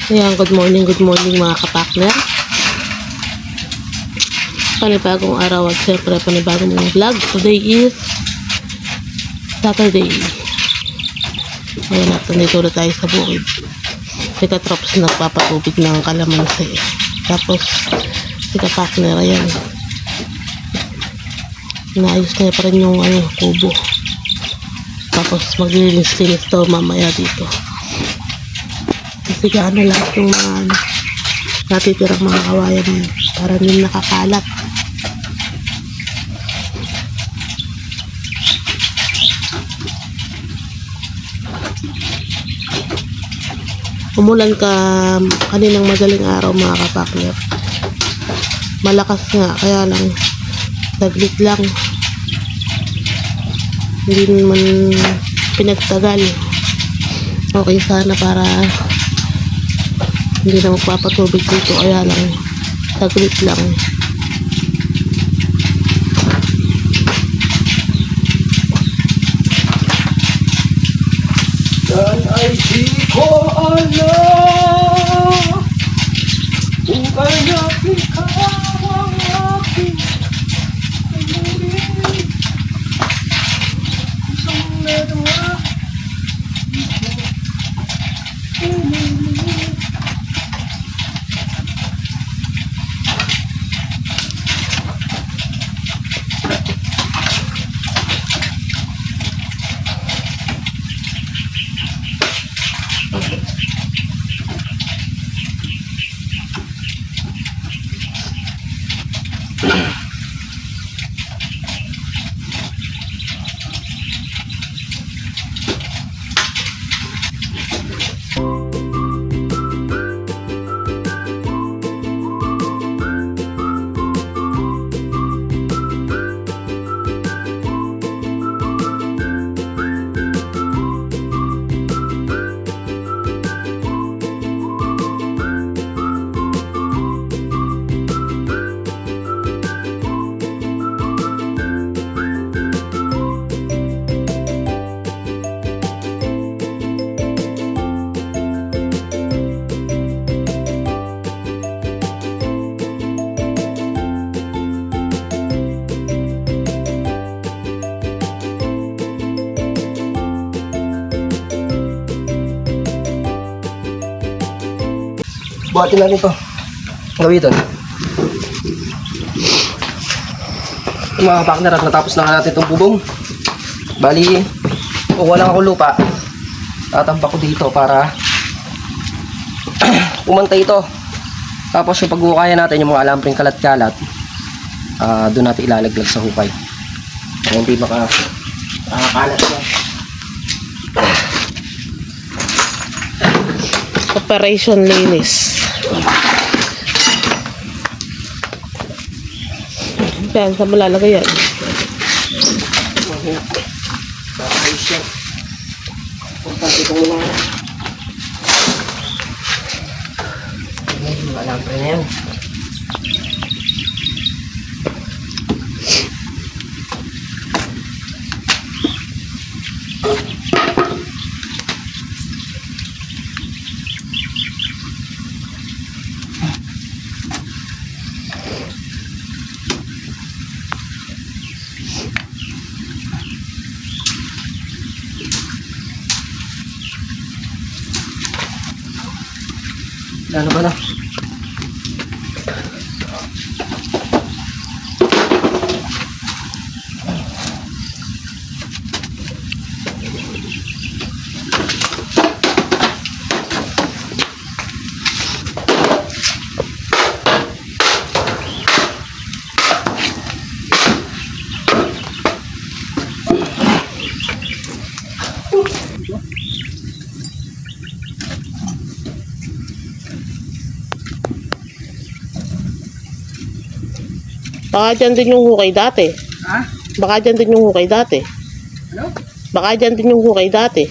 Ayan, good morning mga kapakner. Panibagong araw at syempre panibagong vlog. Today is Saturday. Ayan, at nandito na tayo sa bukid. Si Katrops nagpapatubig ng kalamansi. Tapos si kapakner, ayan, naayos na pa rin yung kubo. Tapos maglilinis-linis daw mamaya dito. Kasi gaano lahat yung mga natitirang mga kawayan yun para hindi nakakalat. Umulan ka kaninang madaling araw mga kapakner. Malakas nga, kaya lang taglit lang, hindi naman pinagtagal. Okay sana para hindi na magpapatubig dito, kaya lang saglit lang. Dan ay di ko alam kung kaya ikaw ang aking kamurin. Isang nadawa buhatin natin ito. Gawin mga partner, at natapos na natin itong bubong. Bali, kung walang ako lupa, tatampa ko dito para umantay ito. Tapos yung paghukayan natin, yung mga alampring kalat-kalat, doon natin ilalaglag sa hukay para hindi makakalat na. Operation linis. Yan, saan mo lalagay yan? Ayos yan. Importante ito muna. Alam pa na yan. Ano ba na? Baka dyan din yung hukay dati. Ha? Baka dyan din yung hukay dati. Ano? Baka dyan din yung hukay dati.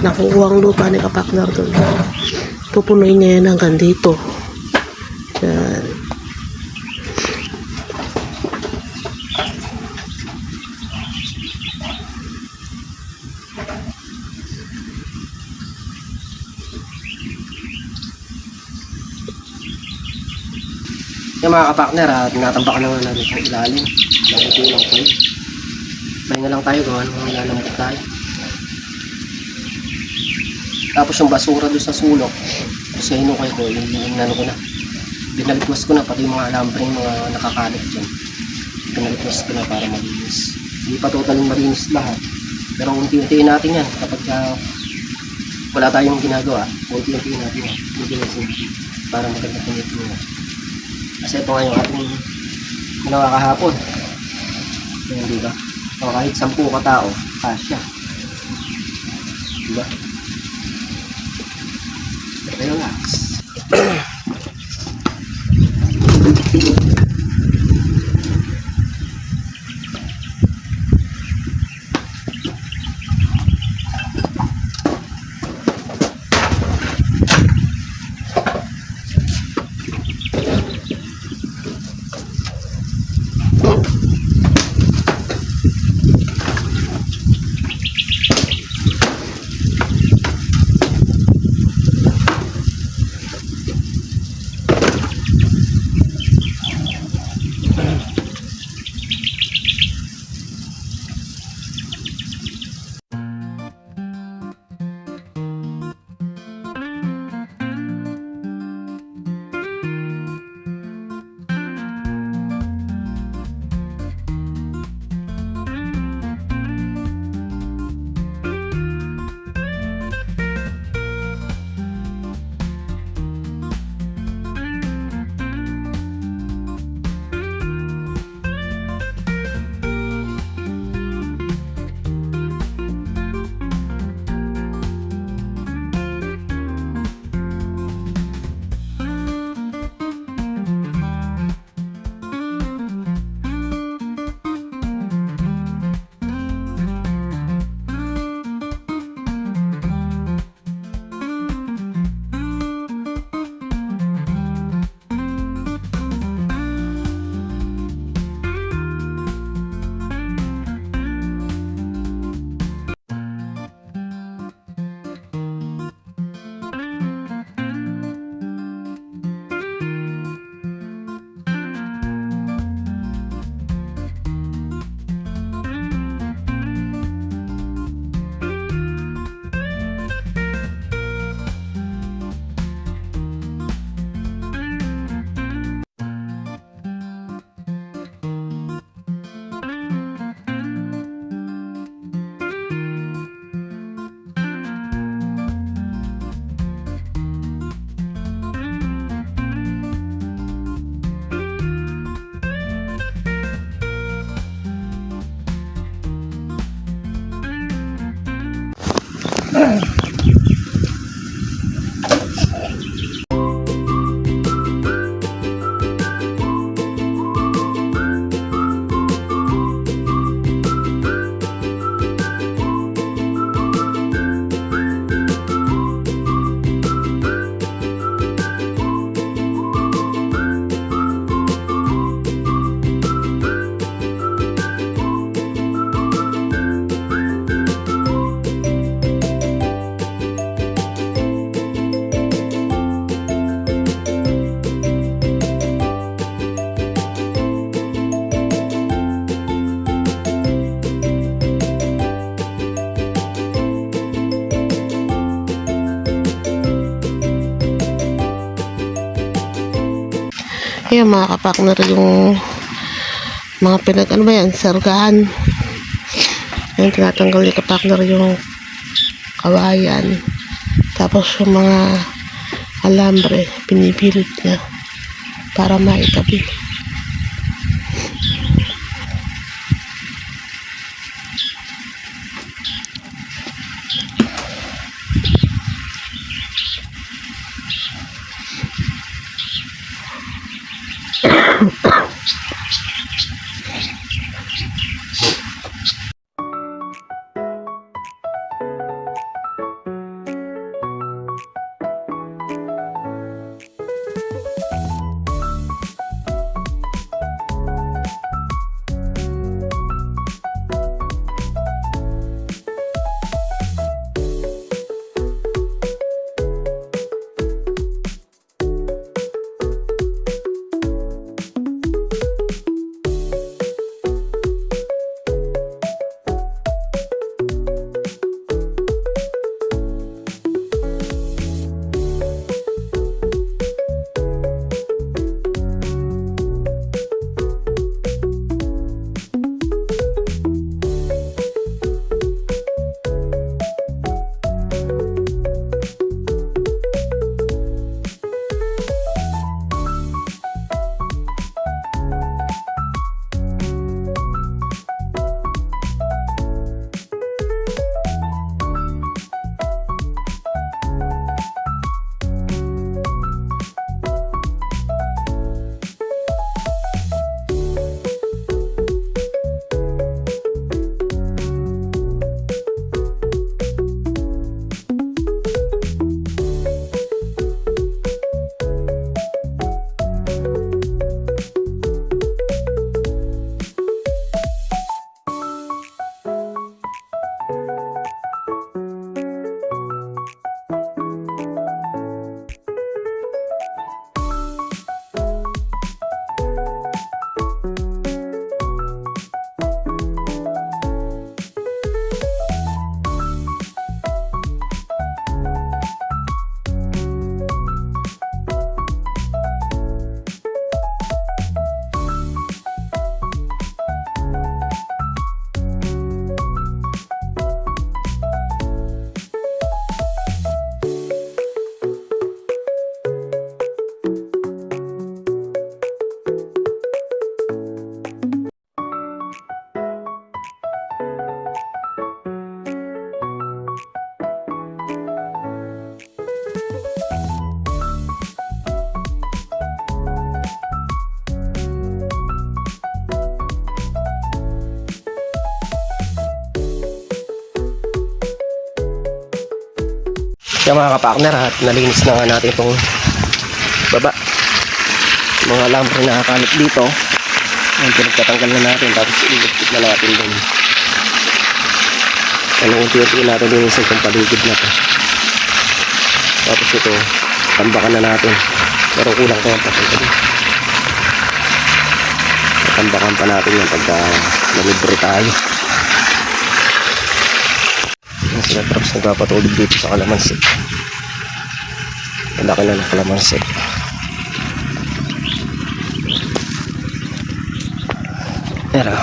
Nakukuha ang lupa ni kapaknar doon. Pupunuin niya yan hanggang dito. Yan. Yung mga kapakner, tinatambak na namin sa ilalim. Bakit lang po yun. Pahinga lang tayo, gawa nung lalambot tayo. Tapos yung basura doon sa sulok, kasi hinukay ko, yung inano ko na. Binalitwas ko na, pati yung mga alambreng mga nakakalit dyan. Binalitwas ko na para malinis. Hindi pa totaling malinis lahat. Pero unti-untiin natin yan kapag wala tayong ginagawa. Unti-untiin natin yan. Para maganda po nito yan. Kasi ito nga yung ating ginawa kahapon. Ayan, diba? So, kahit 10 katao, kasya. Diba? Relax. Ayan mga kapakner, yung mga ano ba yan, sargahan. Ayan, tinatanggal ni kapakner yung kawayan. Tapos yung mga alambre, pinipilit niya para maitabi. Kaya mga kapakner, at nalinis na nga natin itong baba. Mga lambre na nakakalip dito. Ayan, pinagtatanggal na natin. Tapos iligpit na natin din. Anong unti-unti natin din itong paligid na to. Tapos ito, tambakan na natin. Pero kulang ko ang patay ko din. Tambakan pa natin yan pagka nalibre tayo. Sila trucks nagpapatulog dito sa kalamansi. Malaki na ng kalamansi. Pero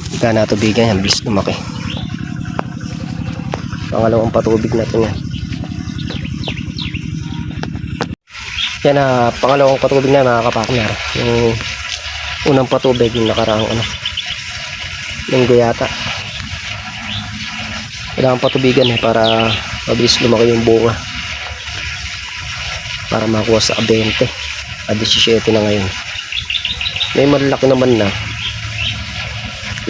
pagka natubigan yan, bilis lumaki. Pangalawang patubig natin yan. Yan na, pangalawang patubig na mga kapakner. Yung unang patubig yung nakaraang linggo yata. Kailangan patubigan para mabilis lumaki yung bunga, para makuha sa 20 at 17 na ngayon. May malaki naman na,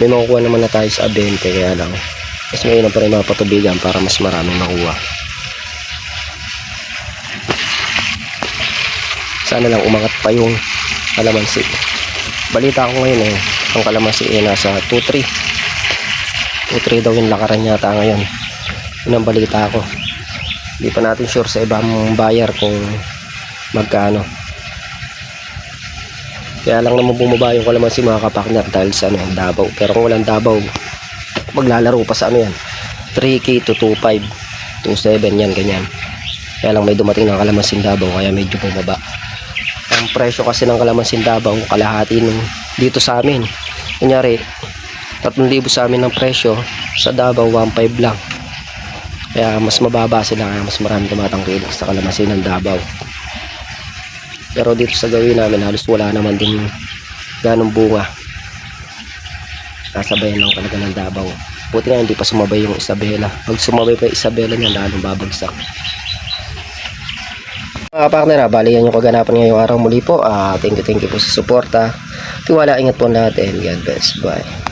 may makukuha naman na tayo sa 20, kaya lang mas mainam pa rin mga patubigan para mas maraming makuha. Sana lang umangat pa yung kalamansi. Balita ko ngayon ang kalamansi nasa 2-3 daw yung lakaran yata ngayon. Yun ang balita ko. Hindi pa natin sure sa ibang buyer kung magkano. Kaya lang naman bumaba yung kalamansi mga kapakner dahil sa Davao. Pero kung walang Davao, maglalaro pa sa yan, 3K to 2.5. 2.7 yan, ganyan. Kaya lang may dumating ng kalamansin Davao kaya medyo bumaba. Ang presyo kasi ng kalamansin Davao kalahati nung dito sa amin. Kunyari 3,000 sa amin ng presyo, sa Davao 1.5 lang. Kaya mas mababa sila, kaya mas marami tumatangkilik sa kalamansin ng Davao. Pero dito sa gawin namin halos wala naman din ganong bunga. Kasabayan lang talaga ng Davao. Buti nga hindi pa sumabay yung Isabela. Pag sumabay pa yung Isabela niyan, lalong babagsak. Mga partner, bali yan yung kaganapan ngayong araw. Muli po, thank you po sa suporta. Tiwala, ingat po natin. God bless. Bye.